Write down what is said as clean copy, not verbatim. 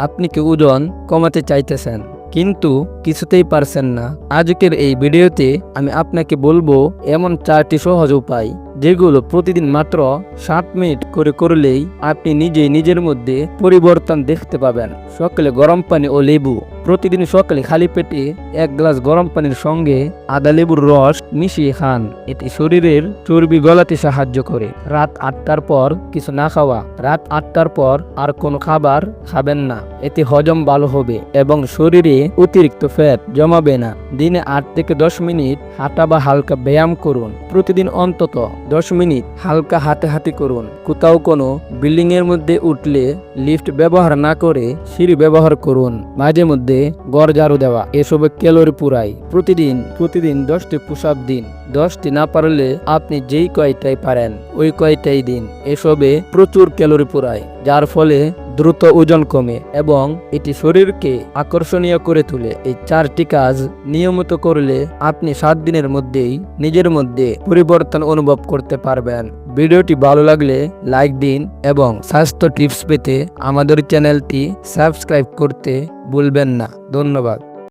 আপনি কি ওজন কমাতে চাইতেছেন কিন্তু কিছুতেই পারছেন না? আজকের এই ভিডিওতে আমি আপনাকে বলবো এমন 4টি সহজ উপায় যেগুলো প্রতিদিন মাত্র 7 মিনিট করে করলেই আপনি নিজেই নিজের মধ্যে পরিবর্তন দেখতে পাবেন। সকালে গরম পানি ও লেবু। প্রতিদিন সকালে খালি পেটে 1 গ্লাস গরম পানির সঙ্গে আদা লেবুর রস মিশিয়ে খান। এটি শরীরের চর্বি গলাতে সাহায্য করে। রাত 8টার পর কিছু না খাওয়া। রাত 8টার পর আর কোনো খাবার খাবেন না। এতে হজম ভালো হবে এবং শরীরে অতিরিক্ত ফ্যাট জমাবে না। দিনে 8 থেকে 10 মিনিট হাঁটা বা হালকা ব্যায়াম করুন। প্রতিদিন অন্তত 10 মিনিট হালকা হাঁটাহাঁটি করুন। কোথাও কোনো বিল্ডিং এর মধ্যে উঠলে লিফট ব্যবহার না করে সিঁড়ি ব্যবহার করুন। মাঝে মধ্যে ঘর ঝাড়ু দেওয়া এসবে ক্যালোরি পুরায়। প্রতিদিন 10টি পুশ আপ দিন। 10টি না পারলে আপনি যেই কয়টাই পারেন ওই কয়টাই দিন। এসবে প্রচুর ক্যালোরি পুরায়, যার ফলে দ্রুত ওজন কমে এবং এটি শরীরকে আকর্ষণীয় করে তোলে। এই 4টি কাজ নিয়মিত করলে আপনি 7 দিনের মধ্যেই নিজের মধ্যে পরিবর্তন অনুভব করতে পারবেন। ভিডিওটি ভালো লাগলে লাইক দিন এবং স্বাস্থ্য টিপস পেতে আমাদের চ্যানেলটি সাবস্ক্রাইব করতে ভুলবেন না। ধন্যবাদ।